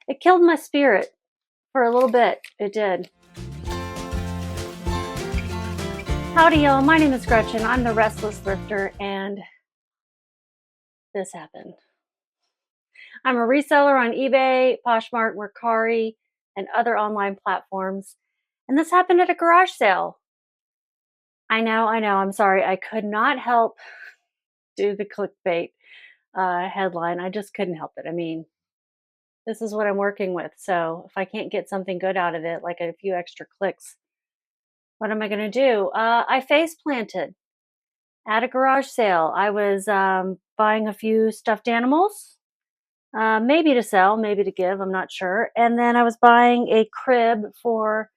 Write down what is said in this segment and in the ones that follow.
It killed my spirit for a little bit. It did. Howdy, y'all. My name is Gretchen. I'm the Restless Thrifter, and this happened. I'm a reseller on eBay, Poshmark, Mercari, and other online platforms. And this happened at a garage sale. I know. I'm sorry. I could not help do the clickbait headline. I just couldn't help it. I mean, this is what I'm working with. So if I can't get something good out of it, like a few extra clicks, what am I going to do? I face planted at a garage sale. I was buying a few stuffed animals, maybe to sell, maybe to give, I'm not sure. And then I was buying a crib for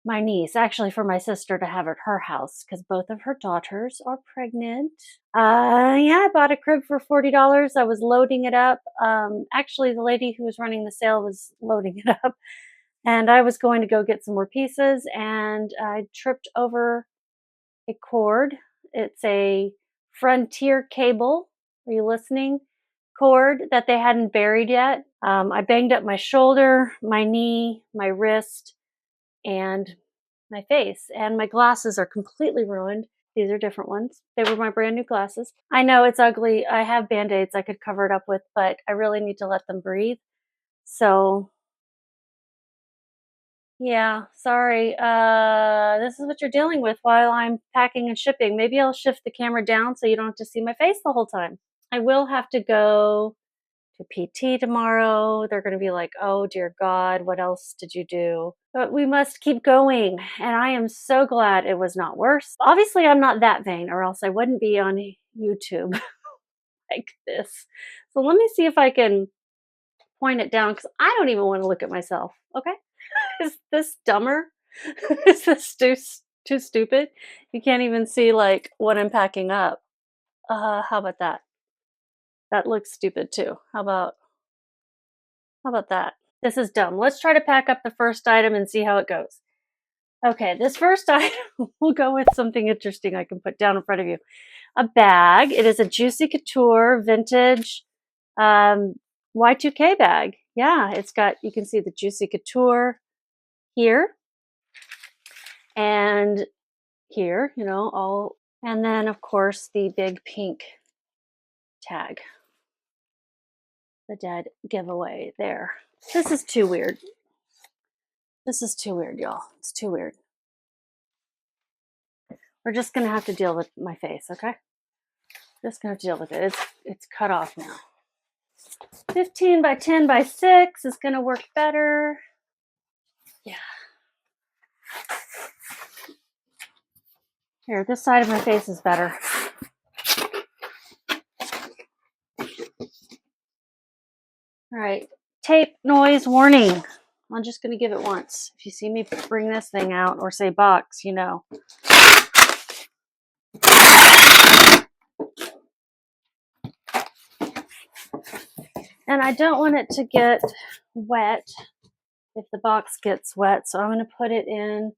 my niece, actually for my sister to have at her house because both of her daughters are pregnant. Yeah, I bought a crib for $40. I was loading it up. Actually, the lady who was running the sale was loading it up. And I was going to go get some more pieces, and I tripped over a cord. It's a Frontier cable. Are you listening? Cord that they hadn't buried yet. I banged up my shoulder, my knee, my wrist, and my face. And my glasses are completely ruined. These are different ones. They were my brand new glasses. I know it's ugly. I have Band-Aids I could cover it up with, but I really need to let them breathe. So yeah, sorry. This is what you're dealing with while I'm packing and shipping. Maybe I'll shift the camera down so you don't have to see my face the whole time. I will have to go to PT tomorrow. They're going to be like, oh dear God, what else did you do? But we must keep going. And I am so glad it was not worse. Obviously, I'm not that vain, or else I wouldn't be on YouTube like this. So let me see if I can point it down because I don't even want to look at myself. Okay. Is this dumber? Is this too stupid? You can't even see like what I'm packing up. How about that? That looks stupid too. How about that? This is dumb. Let's try to pack up the first item and see how it goes. Okay, this first item, we'll go with something interesting I can put down in front of you. A bag. It is a Juicy Couture vintage Y2K bag. Yeah, it's got, you can see the Juicy Couture here and here, you know, all, and then of course the big pink tag, the dead giveaway there. This is too weird. This is too weird, y'all. It's too weird. We're just gonna have to deal with my face, okay? Just gonna have to deal with it. It's cut off now. 15 by 10 by 6 is gonna work better. Yeah. Here, this side of my face is better. All right, tape noise warning. I'm just gonna give it once. If you see me bring this thing out or say box, you know. And I don't want it to get wet if the box gets wet, so I'm gonna put it in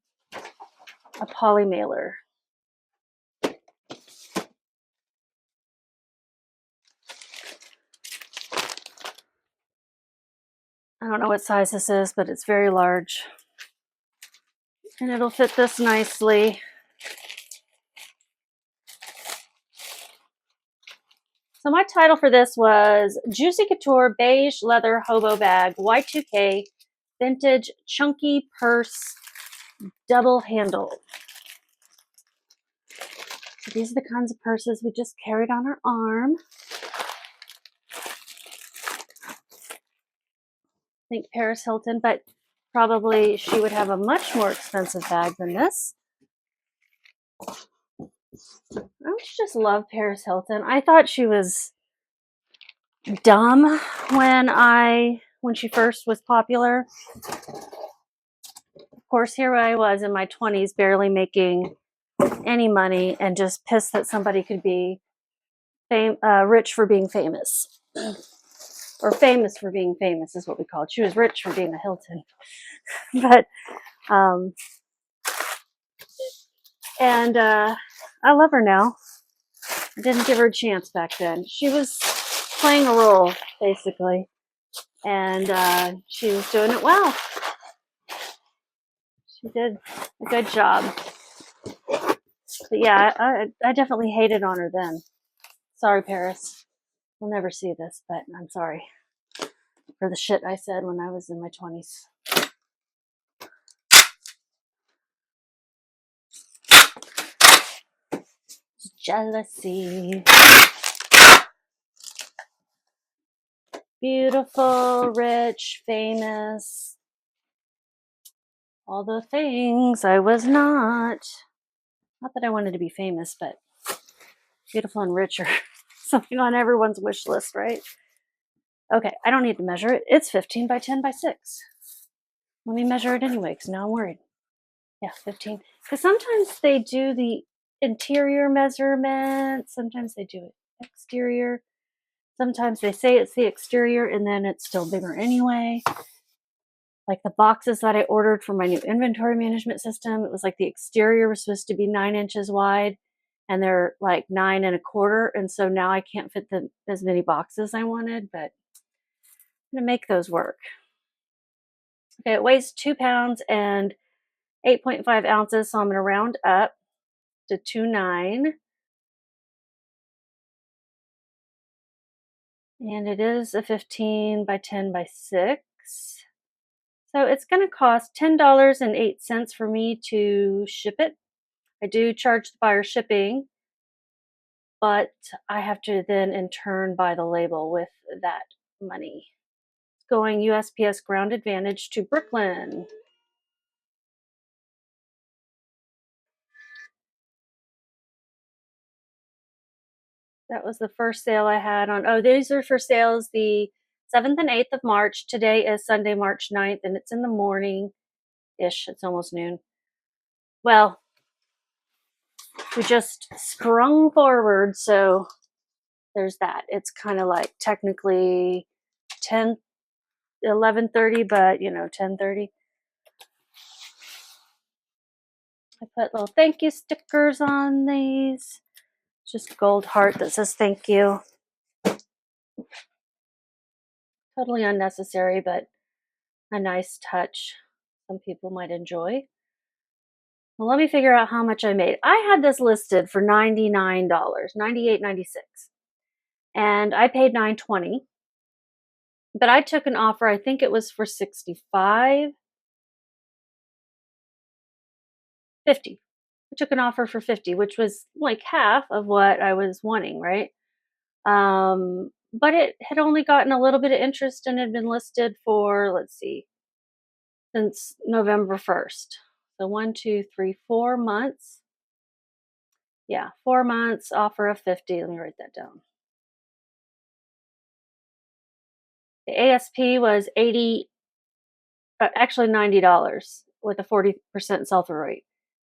a poly mailer. I don't know what size this is, but it's very large. And it'll fit this nicely. So my title for this was Juicy Couture Beige Leather Hobo Bag Y2K Vintage Chunky Purse Double Handle. So these are the kinds of purses we just carried on our arm. I think Paris Hilton, but probably she would have a much more expensive bag than this. I just love Paris Hilton. I thought she was dumb when she first was popular. Of course, here I was in my 20s, barely making any money, and just pissed that somebody could be rich for being famous. Or famous for being famous is what we call it. She was rich for being a Hilton. But, I love her now. I didn't give her a chance back then. She was playing a role, basically. and she was doing it well. She did a good job. But yeah, I definitely hated on her then. Sorry, Paris. We'll never see this, but I'm sorry for the shit I said when I was in my 20s. Jealousy. Beautiful, rich, famous. All the things I was not. Not that I wanted to be famous, but beautiful and rich are something on everyone's wish list, right? Okay, I don't need to measure it. It's 15 by 10 by 6. Let me measure it anyway, because now I'm worried. Yeah, 15. Because sometimes they do the interior measurement. Sometimes they do it exterior. Sometimes they say it's the exterior and then it's still bigger anyway. Like the boxes that I ordered for my new inventory management system, it was like the exterior was supposed to be 9 inches wide and they're like 9 1/4. And so now I can't fit as many boxes I wanted, but I'm going to make those work. Okay, it weighs 2 pounds and 8.5 ounces. So I'm going to round up to 2.9. And it is a 15 by 10 by 6. So it's going to cost $10.08 for me to ship it. I do charge the buyer shipping, but I have to then in turn buy the label with that money. It's going USPS Ground Advantage to Brooklyn. That was the first sale I had on. Oh, these are for sales the 7th and 8th of March. Today is Sunday, March 9th, and it's in the morning-ish. It's almost noon. Well, we just sprung forward, so there's that. It's kind of like technically 11:30, but 10:30. I put little thank you stickers on these. Just gold heart that says thank you. Totally unnecessary, but a nice touch some people might enjoy. Well, let me figure out how much I made. I had this listed for $99, $98.96, and I paid $9.20. But I took an offer. I think it was for $65.50. I took an offer for $50, which was like half of what I was wanting, right? But it had only gotten a little bit of interest and had been listed for, let's see, since November 1st. So 1, 2, 3, 4 months. Yeah, 4 months, offer of 50. Let me write that down. The ASP was actually $90 with a 40% sell-through rate.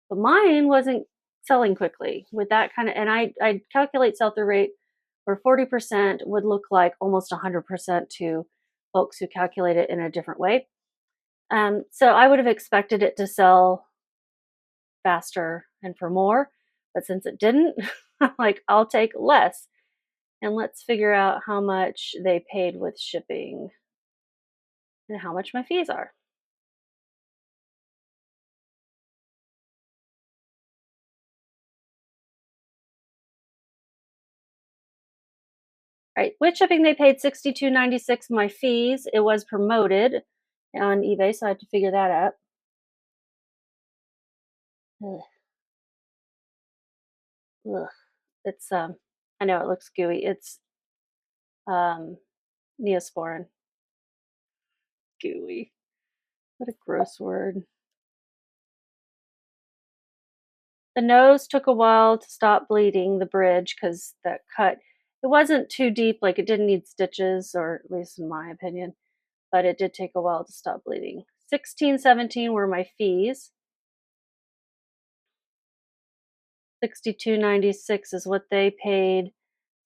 But mine wasn't selling quickly with that kind of, and I calculate sell-through rate where 40% would look like almost 100% to folks who calculate it in a different way. So I would have expected it to sell faster and for more, but since it didn't, I'm like, I'll take less. And let's figure out how much they paid with shipping and how much my fees are. Right, with shipping they paid $62.96. My fees, it was promoted on eBay, so I had to figure that out. Ugh. Ugh. It's I know it looks gooey. It's Neosporin. Gooey. What a gross word. The nose took a while to stop bleeding, the bridge, because that cut, it wasn't too deep, like it didn't need stitches, or at least in my opinion, but it did take a while to stop bleeding. $16.17 were my fees. $62.96 is what they paid.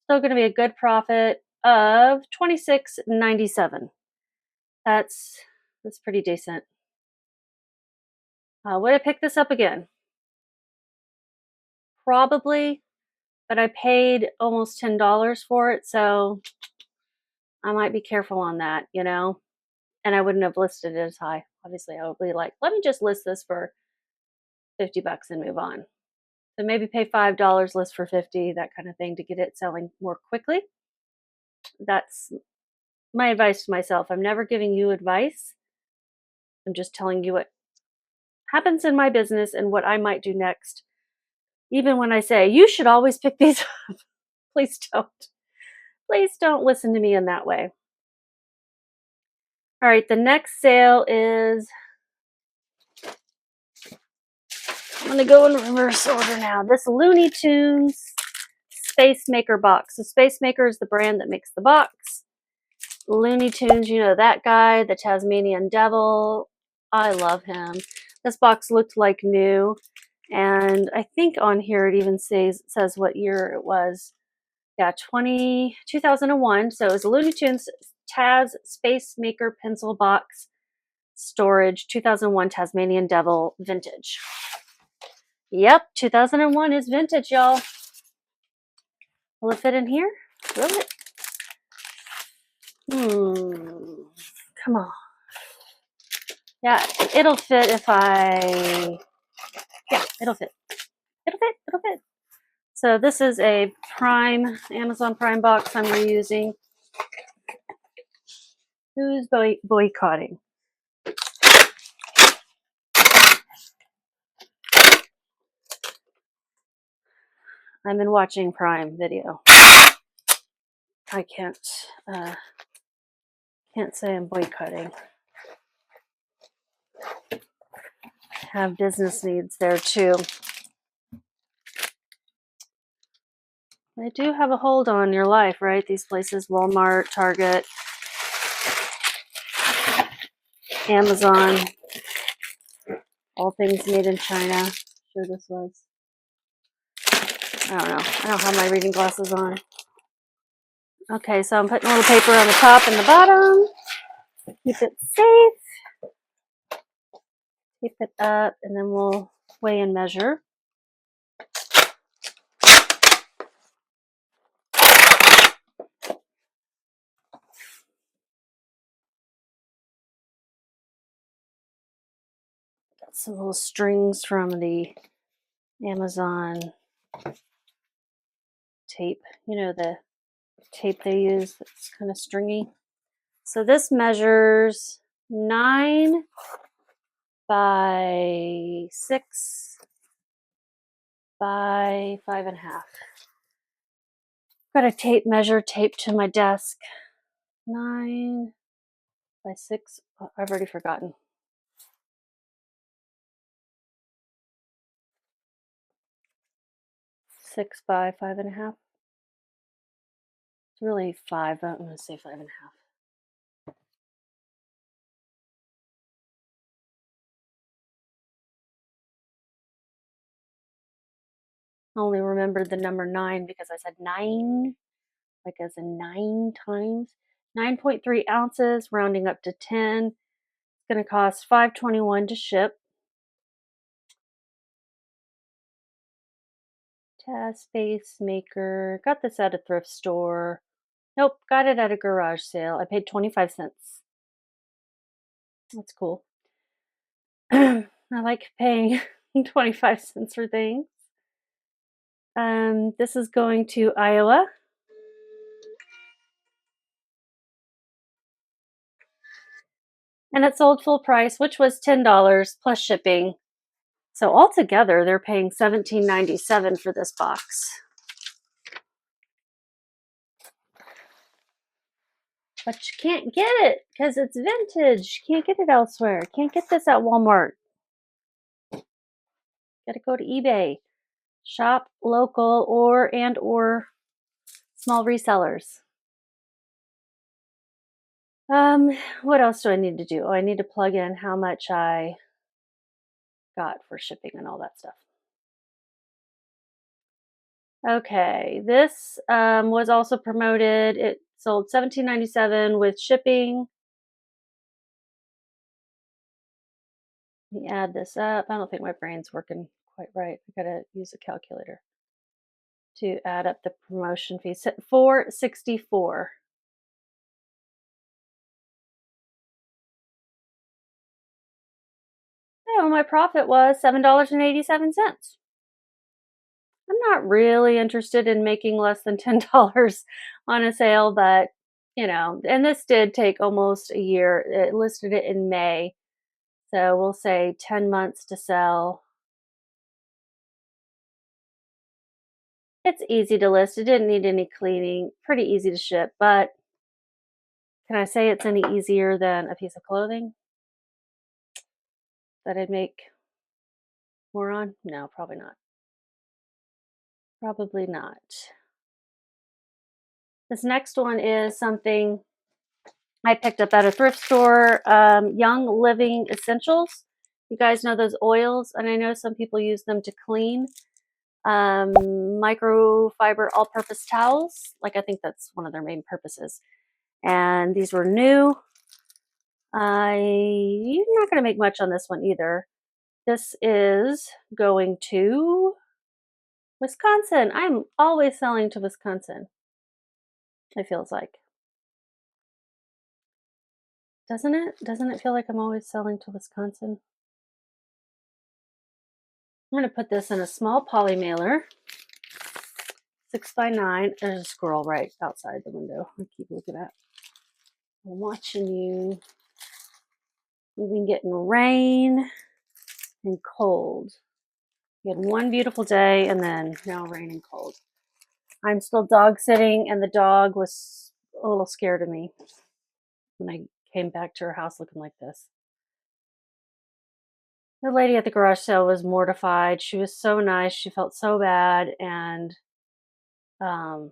Still going to be a good profit of $26.97. That's pretty decent. Would I pick this up again? Probably, but I paid almost $10 for it, so I might be careful on that, you know, and I wouldn't have listed it as high. Obviously, I would be like, let me just list this for $50 and move on. So maybe pay $5, list for 50, that kind of thing to get it selling more quickly. That's my advice to myself. I'm never giving you advice. I'm just telling you what happens in my business and what I might do next. Even when I say, you should always pick these up, please don't. Please don't listen to me in that way. All right, the next sale is, I'm going to go in reverse order now. This Looney Tunes Space Maker box. So Space Maker is the brand that makes the box. Looney Tunes, you know that guy, the Tasmanian Devil. I love him. This box looked like new, and I think on here it even says what year it was. Yeah, 2001. So it was a Looney Tunes Taz Space Maker pencil box storage, 2001 Tasmanian Devil vintage. Yep, 2001 is vintage, y'all. Will it fit in here? Will it? Come on. Yeah, it'll fit if I, yeah, it'll fit. It'll fit. So this is a Prime, Amazon Prime box I'm reusing. Who's boycotting? I've been watching Prime Video. I can't say I'm boycotting. Have business needs there too. They do have a hold on your life, right? These places, Walmart, Target, Amazon, all things made in China. Sure this was. I don't know. I don't have my reading glasses on. Okay, so I'm putting a little paper on the top and the bottom. Keep it safe. Keep it up, and then we'll weigh and measure. Got some little strings from the Amazon tape. You know, the tape they use that's kind of stringy. So this measures 9 by 6 by 5.5. Got a tape measure taped to my desk. 9 by 6. Oh, I've already forgotten. 6 by 5.5. It's really 5, but I'm going to say 5.5. I only remembered the number 9 because I said 9, like as in 9 times. 9.3 ounces, rounding up to 10. It's going to cost $5.21 to ship. Taz Space Maker. Got this at a thrift store. Nope, got it at a garage sale. I paid 25 cents. That's cool. I like paying 25 cents for things. This is going to Iowa. And it sold full price, which was $10 plus shipping. So altogether, they're paying $17.97 for this box. But you can't get it because it's vintage. You can't get it elsewhere. Can't get this at Walmart. Got to go to eBay. Shop local or small resellers. What else do I need to do? Oh, I need to plug in how much I got for shipping and all that stuff. Okay, this was also promoted. It sold $17.97 with shipping. Let me add this up. I don't think my brain's working quite right. I gotta use a calculator to add up the promotion fee. $4.64. my profit was $7.87. I'm not really interested in making less than $10 on a sale, but and this did take almost a year. It listed it in May. So we'll say 10 months to sell. It's easy to list. It didn't need any cleaning. Pretty easy to ship, but can I say it's any easier than a piece of clothing that I'd make more on? No, probably not. Probably not. This next one is something I picked up at a thrift store, Young Living Essentials. You guys know those oils, and I know some people use them to clean. Microfiber all-purpose towels. Like, I think that's one of their main purposes. And these were new. I'm not going to make much on this one either. This is going to Wisconsin. I'm always selling to Wisconsin, it feels like. Doesn't it? Doesn't it feel like I'm always selling to Wisconsin? I'm going to put this in a small poly mailer, 6x9. There's a squirrel right outside the window. I keep looking at. I'm watching you. We've been getting rain and cold. We had one beautiful day and then now rain and cold. I'm still dog sitting, and the dog was a little scared of me when I came back to her house looking like this. The lady at the garage sale was mortified. She was so nice. She felt so bad, and the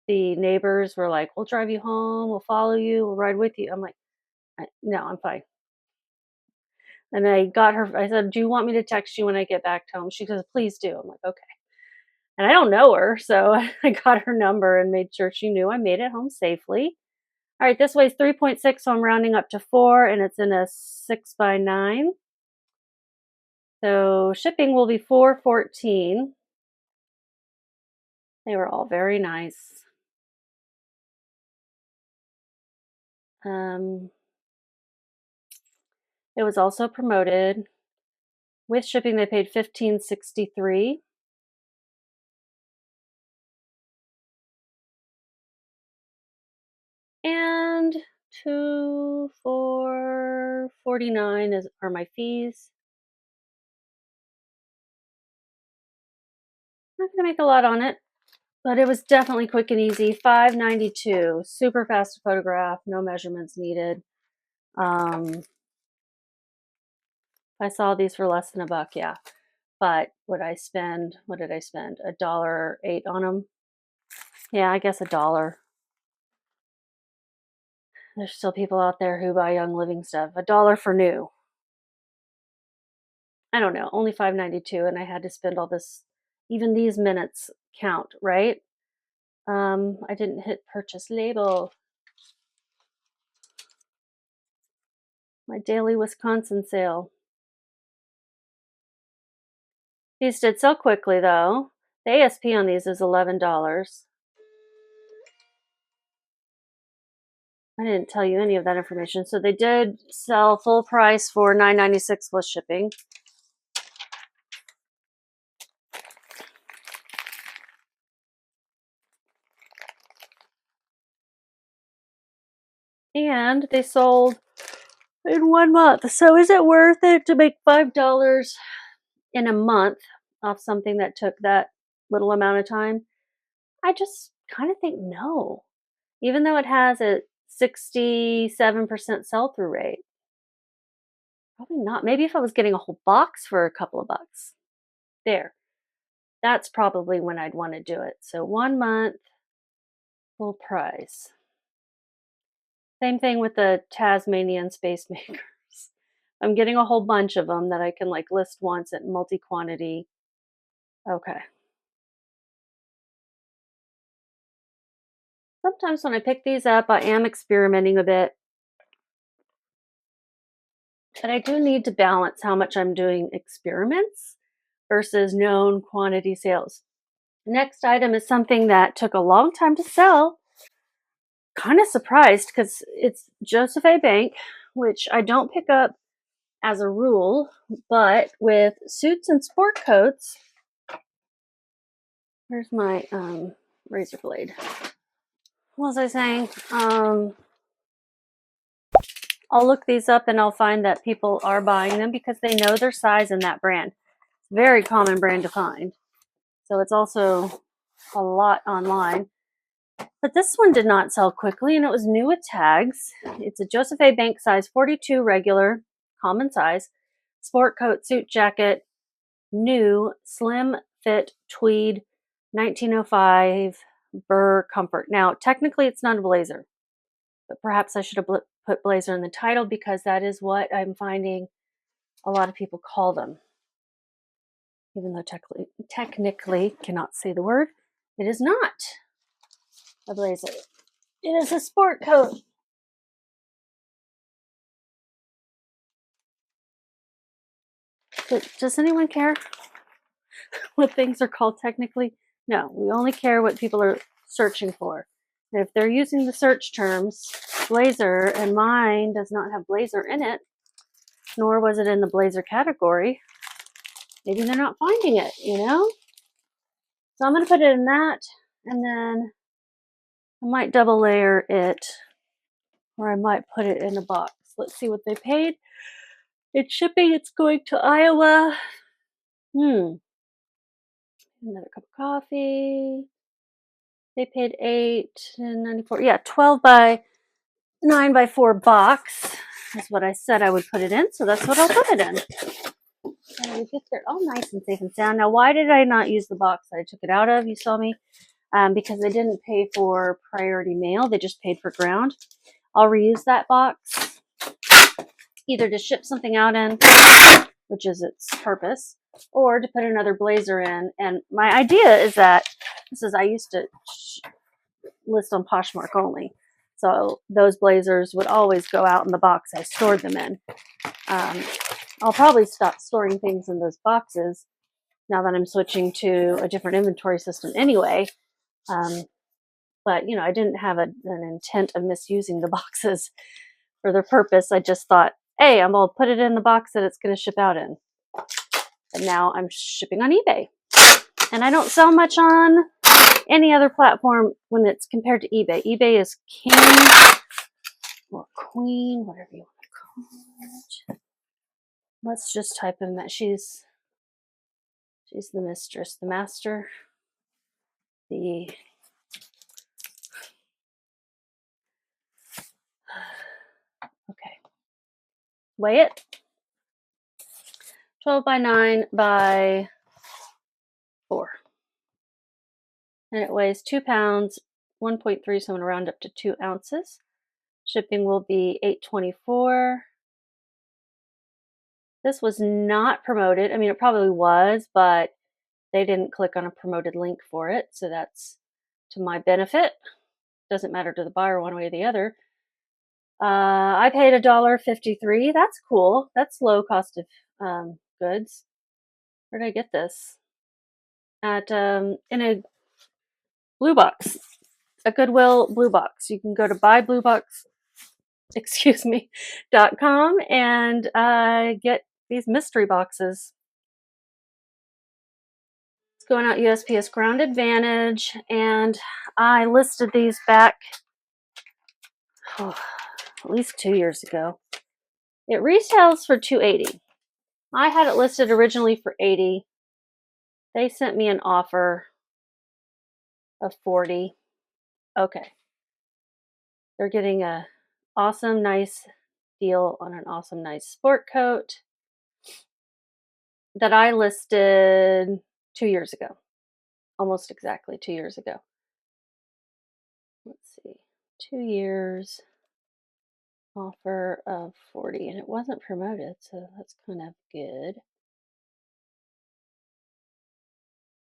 neighbors were like, "We'll drive you home. We'll follow you. We'll ride with you." I'm like, "No, I'm fine." And I got her. I said, "Do you want me to text you when I get back home?" She goes, "Please do." I'm like, "Okay." And I don't know her, so I got her number and made sure she knew I made it home safely. All right, this weighs 3.6, so I'm rounding up to 4, and it's in a 6x9. So shipping will be $4.14. They were all very nice. It was also promoted. With shipping, they paid $15.63. And $4.49 are my fees. I'm not gonna make a lot on it, but it was definitely quick and easy. $5.92, super fast to photograph, no measurements needed. I saw these for less than $1, yeah. But what did I spend? $1.08 on them. Yeah, I guess $1. There's still people out there who buy Young Living stuff. $1 for new. I don't know, only $5.92, and I had to spend all this. Even these minutes count, right? I didn't hit purchase label. My daily Wisconsin sale. These did sell quickly though. The ASP on these is $11. I didn't tell you any of that information. So they did sell full price for $9.96 plus shipping. And they sold in 1 month. So is it worth it to make $5 in a month off something that took that little amount of time? I just kind of think no. Even though it has a 67% sell-through rate. Probably not. Maybe if I was getting a whole box for a couple of bucks. There. That's probably when I'd want to do it. So 1 month, full price. Same thing with the Tasmanian space makers. I'm getting a whole bunch of them that I can like list once at multi-quantity. Okay. Sometimes when I pick these up, I am experimenting a bit. But I do need to balance how much I'm doing experiments versus known quantity sales. Next item is something that took a long time to sell. Kind of surprised because it's Joseph A. Bank, which I don't pick up as a rule, but with suits and sport coats, where's my razor blade? What was I saying? I'll look these up and I'll find that people are buying them because they know their size in that brand. It's a very common brand to find. So it's also a lot online. But this one did not sell quickly and it was new with tags. It's a Joseph A. Bank size 42 regular, common size, sport coat, suit jacket, new, slim fit, tweed, 1905 Burr Comfort. Now, technically it's not a blazer, but perhaps I should have put blazer in the title because that is what I'm finding a lot of people call them. Even though technically cannot say the word, it is not a blazer. It is a sport coat. But does anyone care what things are called technically? No, we only care what people are searching for. And if they're using the search terms blazer and mine does not have blazer in it, nor was it in the blazer category, maybe they're not finding it, you know? So I'm going to put it in that, and then I might double layer it, or I might put it in a box. Let's see what they paid. It's shipping. It's going to Iowa. Another cup of coffee. They paid $8.94. Yeah, 12 by 9 by 4 box. That's what I said I would put it in, so that's what I'll put it in. And we get there all nice and safe and sound. Now, why did I not use the box that I took it out of? You saw me. Because they didn't pay for priority mail. They just paid for ground. I'll reuse that box either to ship something out in, which is its purpose, or to put another blazer in. And my idea is that I used to list on Poshmark only. So those blazers would always go out in the box I stored them in. I'll probably stop storing things in those boxes now that I'm switching to a different inventory system anyway. But, you know, I didn't have an intent of misusing the boxes for their purpose. I just thought, hey, I'm going to put it in the box that it's going to ship out in. And now I'm shipping on eBay. And I don't sell much on any other platform when it's compared to eBay. eBay is king or queen, whatever you want to call it. Let's just type in that she's the mistress, the master, the okay. Weigh it. 12 by 9 by 4. And it weighs 2 pounds, 1.3, so I'm going to round up to 2 ounces. Shipping will be $8.24. This was not promoted. I mean, it probably was, but they didn't click on a promoted link for it, so that's to my benefit. Doesn't matter to the buyer one way or the other. I paid $1.53. That's cool. That's low cost of goods. Where did I get this? At in a blue box, a Goodwill blue box. You can go to buybluebox.com and get these mystery boxes. It's going out USPS Ground Advantage, and I listed these back at least 2 years ago. It retails for $2.80. I had it listed originally for $80. They sent me an offer of $40. Okay. They're getting a awesome, nice deal on an awesome, nice sport coat that I listed 2 years ago. Almost exactly 2 years ago. Let's see. 2 years. Offer of $40, and it wasn't promoted, so that's kind of good.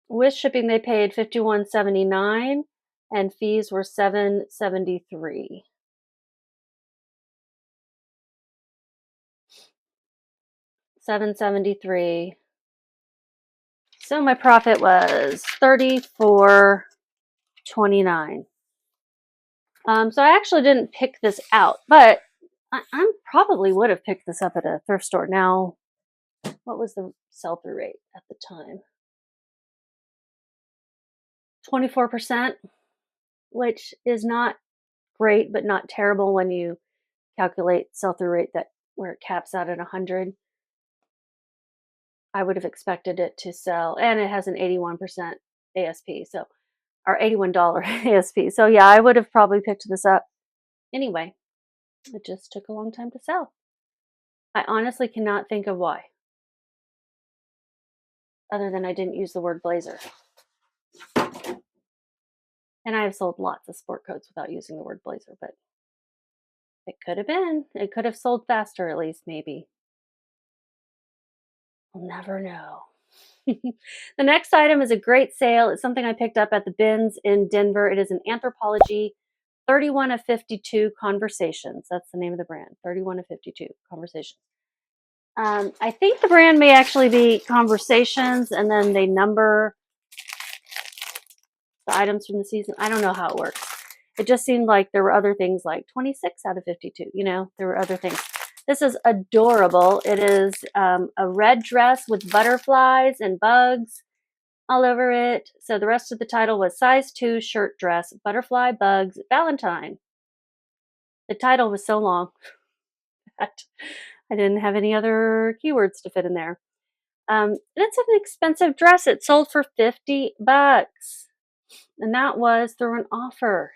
With shipping, they paid $51.79, and fees were $7.73. $7.73. So my profit was $34.29. So I actually didn't pick this out, but I probably would have picked this up at a thrift store. Now, what was the sell-through rate at the time? 24%, which is not great, but not terrible when you calculate sell-through rate that where it caps out at 100. I would have expected it to sell, and it has an 81% ASP, so or $81 ASP. So yeah, I would have probably picked this up anyway. It just took a long time to sell. I honestly cannot think of why, other than I didn't use the word blazer. And I have sold lots of sport coats without using the word blazer, but it could have been. It could have sold faster, at least, maybe. We'll never know. The next item is a great sale. It's something I picked up at the bins in Denver. It is an Anthropologie 31 of 52 Conversations. That's the name of the brand, 31 of 52 Conversations. I think the brand may actually be Conversations, and then they number the items from the season. I don't know how it works. It just seemed like there were other things like 26 out of 52. You know, there were other things. This is adorable. It is a red dress with butterflies and bugs all over it. So the rest of the title was size 2 shirt dress, butterfly, bugs, Valentine. The title was so long that I didn't have any other keywords to fit in there. It's an expensive dress. It sold for $50. And that was through an offer.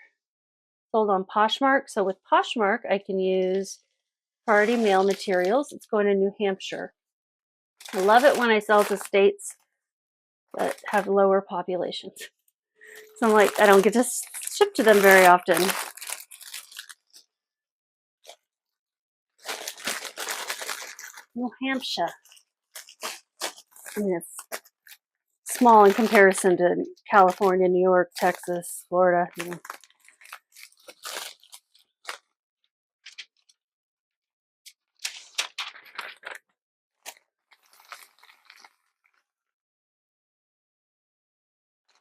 Sold on Poshmark. So with Poshmark, I can use priority mail materials. It's going to New Hampshire. I love it when I sell to states that have lower populations. So I'm like, I don't get to ship to them very often. New Hampshire. I mean, it's small in comparison to California, New York, Texas, Florida. You know.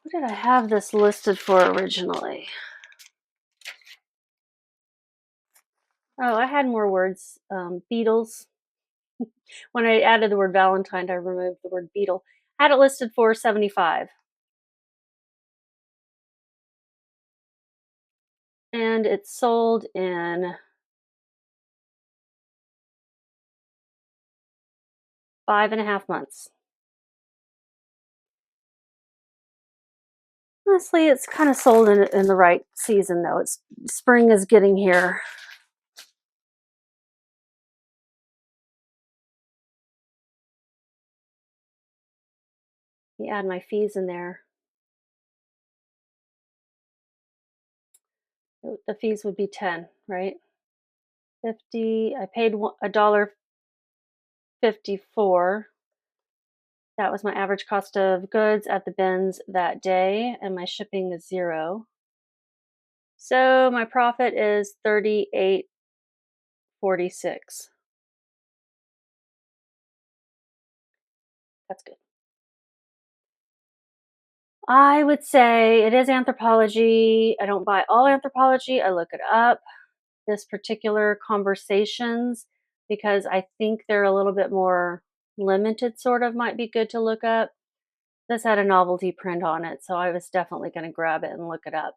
What did I have this listed for originally? Oh, I had more words. Beetles. When I added the word Valentine, I removed the word beetle. I had it listed for $75. And it's sold in 5.5 months. Honestly, it's kind of sold in the right season, though. It's spring is getting here. You add my fees in there. The fees would be 10, right? 50. I paid $1.54. That was my average cost of goods at the bins that day, and my shipping is $0. So my profit is $38.46. That's good. I would say it is Anthropologie. I don't buy all Anthropologie. I look it up. This particular Conversations, because I think they're a little bit more limited, sort of, might be good to look up. This had a novelty print on it, so I was definitely going to grab it and look it up.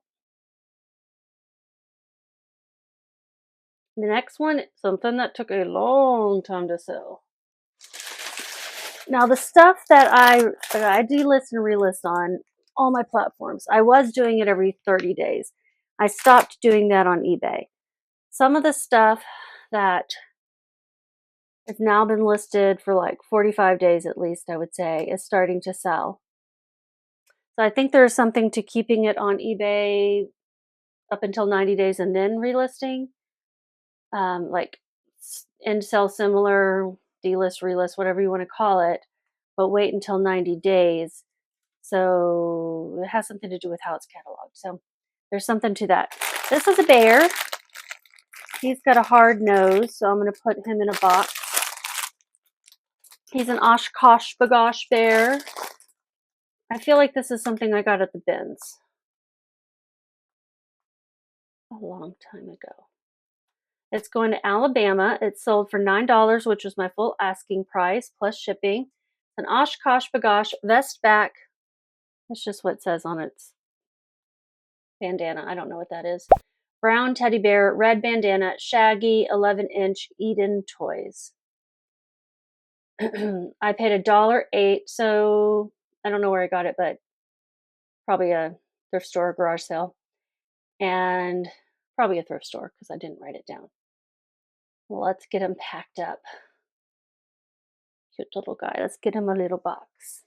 The next one, something that took a long time to sell. Now, the stuff that I delist and relist on all my platforms, I was doing it every 30 days. I stopped doing that on eBay. Some of the stuff that has now been listed for like 45 days at least, I would say, is starting to sell. So I think there's something to keeping it on eBay up until 90 days and then relisting. Like end sell similar, delist, relist, whatever you want to call it, but wait until 90 days. So it has something to do with how it's cataloged. So there's something to that. This is a bear. He's got a hard nose, so I'm going to put him in a box. He's an Oshkosh Bagosh bear. I feel like this is something I got at the bins a long time ago. It's going to Alabama. It's sold for $9, which was my full asking price, plus shipping. An Oshkosh Bagosh vest back. That's just what it says on its bandana. I don't know what that is. Brown teddy bear, red bandana, shaggy, 11-inch Eden toys. I paid $1.08, so I don't know where I got it, but probably a thrift store, garage sale, and probably a thrift store because I didn't write it down. Well, let's get him packed up. Cute little guy. Let's get him a little box.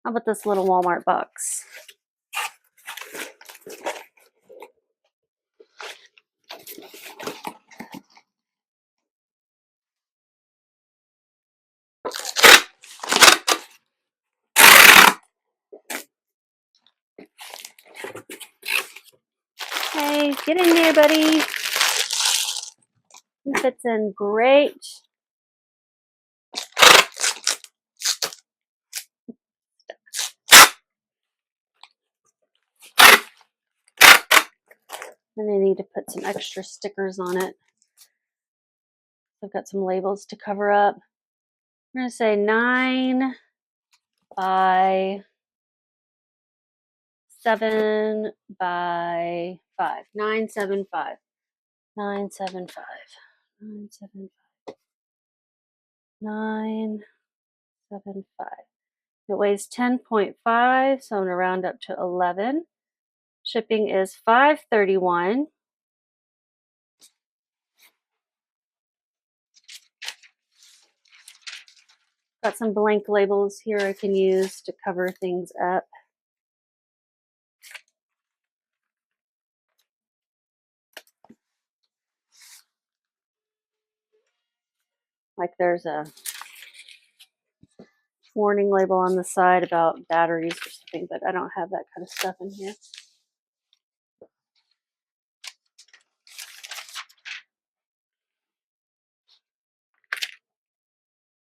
How about this little Walmart box? Hey, get in there, buddy. He fits in great. And I need to put some extra stickers on it. I've got some labels to cover up. I'm going to say 9 by 7 by 5. 975. 975. 975. 975. It weighs 10.5, so I'm going to round up to 11. Shipping is $5.31. Got some blank labels here I can use to cover things up. Like there's a warning label on the side about batteries or something, but I don't have that kind of stuff in here.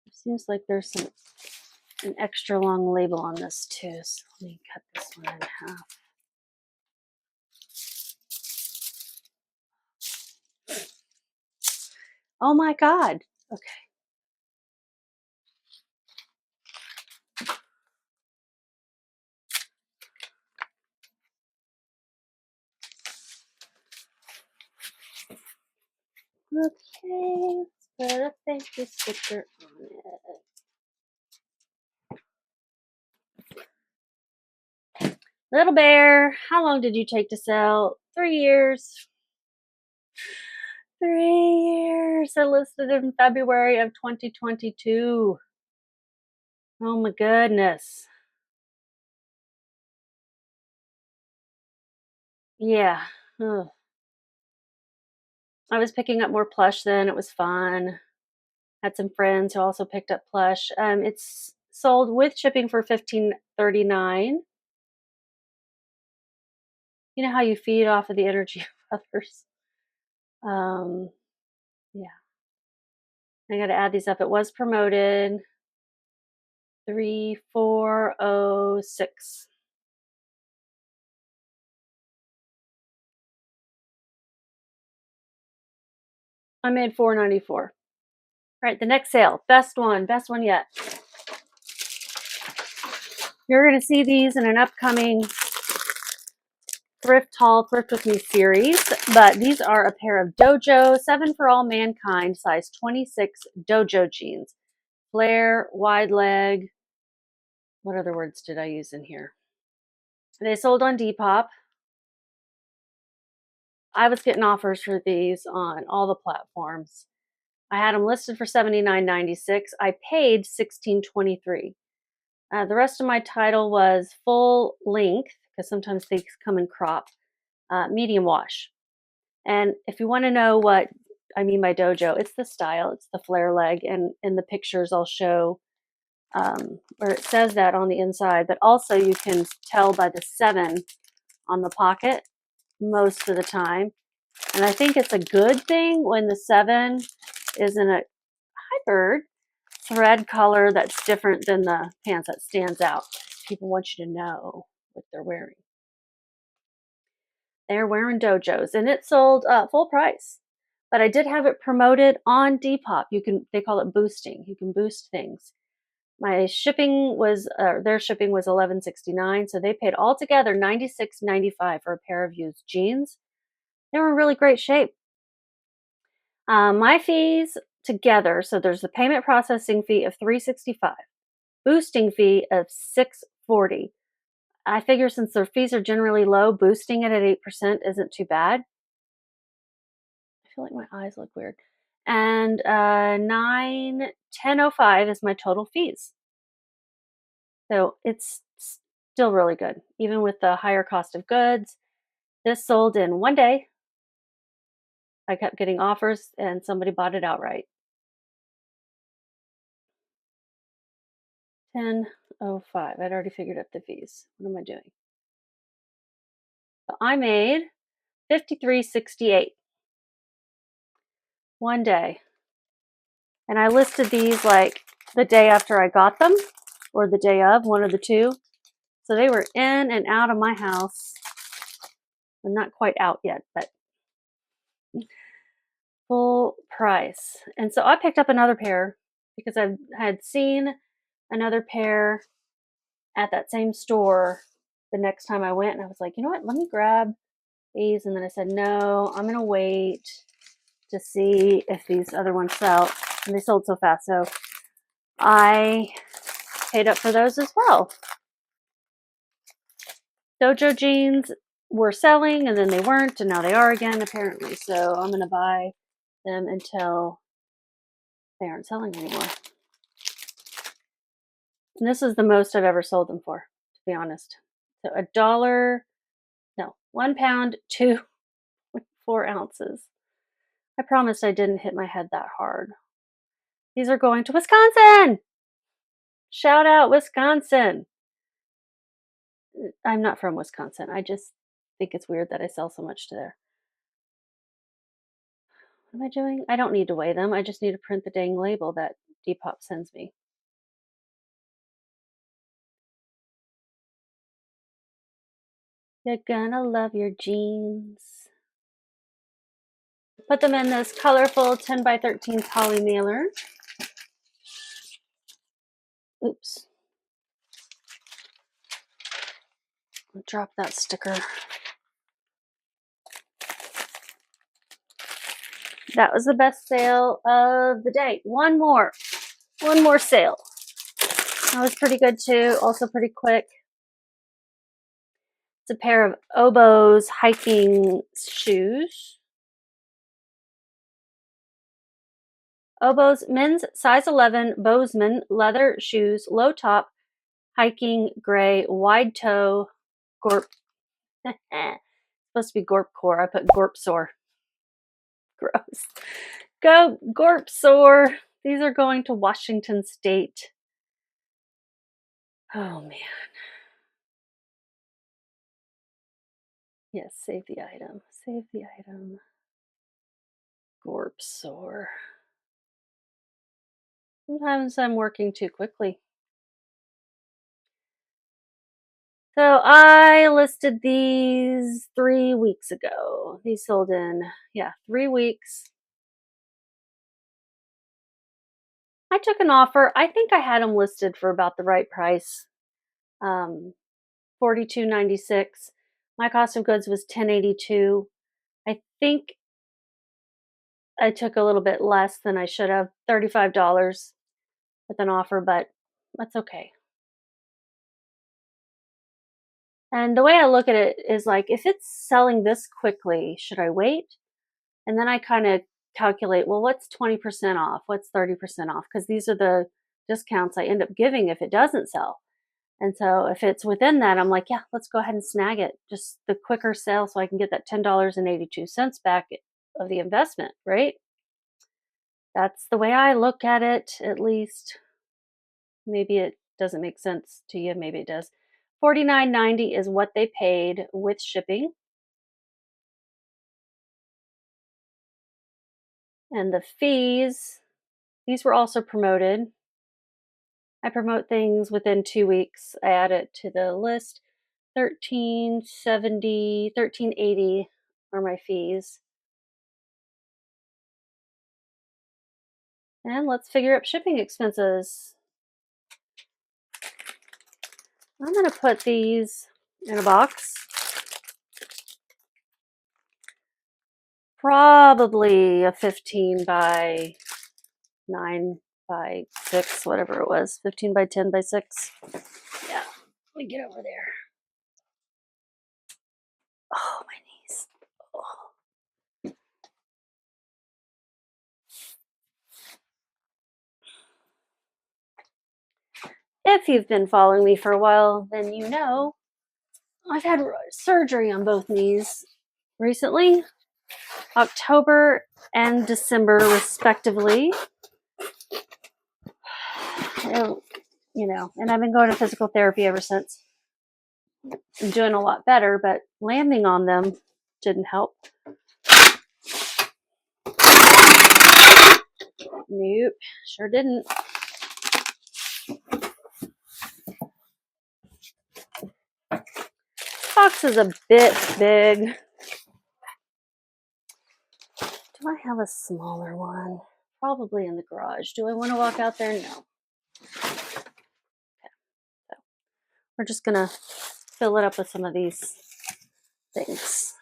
It seems like there's an extra long label on this too, so let me cut this one in half. Oh my God. Okay. Okay, let's put a thank you sticker on it. Little bear, how long did you take to sell? 3 years. 3 years. I listed in February of 2022. Oh my goodness. Yeah. Ugh. I was picking up more plush then. It was fun. Had some friends who also picked up plush. It's sold with shipping for $15.39. You know how you feed off of the energy of others. Yeah. I got to add these up. It was promoted 3406. I made $4.94. All right, the next sale, best one yet. You're going to see these in an upcoming thrift haul, thrift with me series, but these are a pair of Dojo 7 for All Mankind size 26 Dojo jeans. Flare, wide leg. What other words did I use in here? They sold on Depop. I was getting offers for these on all the platforms. I had them listed for $79.96. I paid $16.23. The rest of my title was full length, because sometimes they come in crop, medium wash. And if you want to know what I mean by dojo, it's the style, it's the flare leg, and in the pictures I'll show where it says that on the inside, but also you can tell by the 7 on the pocket most of the time. And I think it's a good thing when the 7 is in a bird thread color that's different than the pants, that stands out. People want you to know what they're wearing. They're wearing dojos, and it sold full price. But I did have it promoted on Depop. They call it boosting. You can boost things. My shipping was their shipping was $11.69, so they paid altogether $96.95 for a pair of used jeans. They were in really great shape. My fees together, so there's the payment processing fee of $365, boosting fee of $640. I figure since their fees are generally low, boosting it at 8% isn't too bad. I feel like my eyes look weird. And $10.05 is my total fees. So it's still really good, even with the higher cost of goods. This sold in one day. I kept getting offers, and somebody bought it outright. 10.05. I'd already figured out the fees. What am I doing? So I made $53.68 one day. And I listed these like the day after I got them, or the day of, one of the two. So they were in and out of my house. I'm not quite out yet, but full price. And so I picked up another pair because I had seen another pair at that same store the next time I went. And I was like, you know what? Let me grab these. And then I said, no, I'm going to wait to see if these other ones sell. And they sold so fast. So I paid up for those as well. Dojo jeans were selling, and then they weren't, and now they are again, apparently. So I'm going to buy them until they aren't selling anymore. And this is the most I've ever sold them for, to be honest. So £1, 2.4 ounces. I promised I didn't hit my head that hard. These are going to Wisconsin. Shout out Wisconsin. I'm not from Wisconsin. I just think it's weird that I sell so much to there. What am I doing? I don't need to weigh them. I just need to print the dang label that Depop sends me. You're gonna love your jeans. Put them in this colorful 10 by 13 poly mailer. Oops. I'll drop that sticker. That was the best sale of the day. One more sale. That was pretty good too. Also pretty quick. It's a pair of Oboz hiking shoes. Oboz men's size 11 Bozeman leather shoes, low top, hiking gray, wide toe, gorp. Supposed to be gorp core. I put gorp sore. Gross. Go gorp sore. These are going to Washington State. Oh man. Yes, save the item. Save the item. Gorp sore. Sometimes I'm working too quickly. So I listed these 3 weeks ago. These sold in, 3 weeks. I took an offer. I think I had them listed for about the right price. $42.96. My cost of goods was $10.82. I think I took a little bit less than I should have, $35 with an offer, but that's okay. And the way I look at it is like, if it's selling this quickly, should I wait? And then I kind of calculate, well, what's 20% off? What's 30% off? Because these are the discounts I end up giving if it doesn't sell. And so if it's within that, I'm like, yeah, let's go ahead and snag it. Just the quicker sale so I can get that $10.82 back of the investment, right? That's the way I look at it, at least. Maybe it doesn't make sense to you. Maybe it does. $49.90 is what they paid with shipping. And the fees, these were also promoted. I promote things within 2 weeks. I add it to the list. $13.70, $13.80 are my fees. And let's figure out shipping expenses. I'm going to put these in a box. Probably a 15 by 9 by 6, whatever it was. 15 by 10 by 6. Yeah, let me get over there. Oh, my knees. Oh. If you've been following me for a while, then you know I've had surgery on both knees recently, October and December respectively. You know, and I've been going to physical therapy ever since. I'm doing a lot better, but landing on them didn't help. Nope, sure didn't. Box is a bit big. Do I have a smaller one? Probably in the garage. Do I want to walk out there? No. Okay. So we're just going to fill it up with some of these things.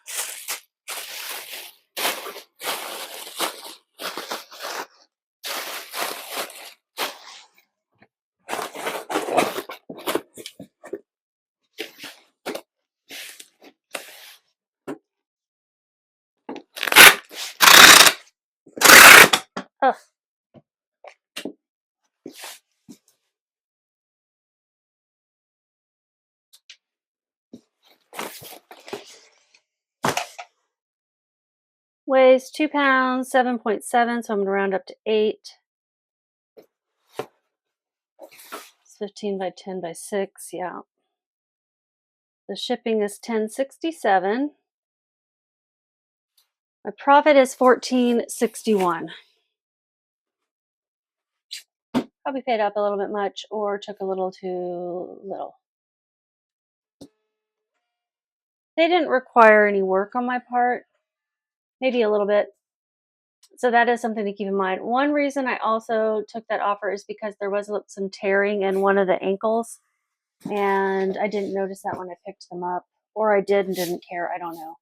Oh. Weighs 2 pounds, 7.7, so I'm going to round up to 8. It's 15 by 10 by 6, yeah. The shipping is $10.67. My profit is $14.61. Probably paid up a little bit much or took a little too little. They didn't require any work on my part, maybe a little bit. So that is something to keep in mind. One reason I also took that offer is because there was some tearing in one of the ankles, and I didn't notice that when I picked them up, or I did and didn't care, I don't know.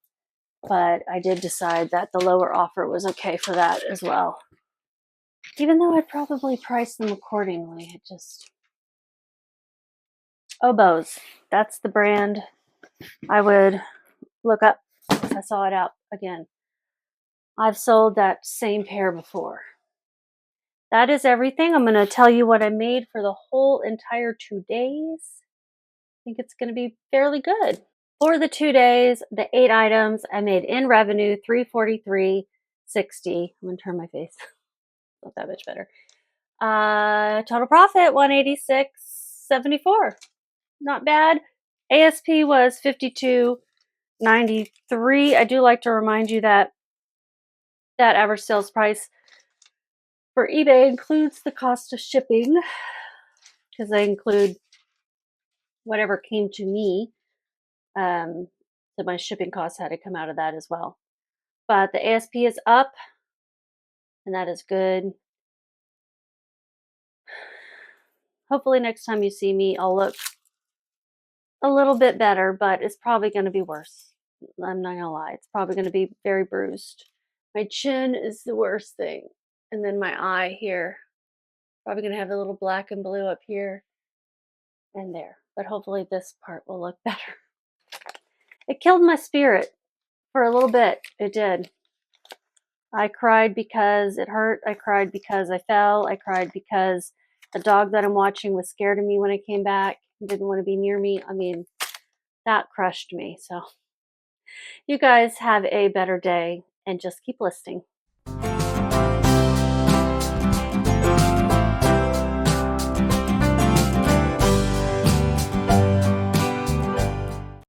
But I did decide that the lower offer was okay for that as well. Even though I'd probably price them accordingly, it just... Oboes, that's the brand I would look up if I saw it out again. I've sold that same pair before. That is everything. I'm going to tell you what I made for the whole entire 2 days. I think it's going to be fairly good. For the 2 days, the 8 items I made in revenue, $343.60. I'm going to turn my face. Not that much better. Total profit, $186.74. Not bad. ASP was $52.93. I do like to remind you that that average sales price for eBay includes the cost of shipping, because they include whatever came to me. So my shipping costs had to come out of that as well. But the ASP is up, and that is good. Hopefully next time you see me, I'll look a little bit better, but it's probably going to be worse. I'm not going to lie. It's probably going to be very bruised. My chin is the worst thing. And then my eye here. Probably going to have a little black and blue up here and there. But hopefully this part will look better. It killed my spirit for a little bit. It did. I cried because it hurt. I cried because I fell. I cried because the dog that I'm watching was scared of me when I came back and didn't want to be near me. I mean, that crushed me. So you guys have a better day and just keep listening.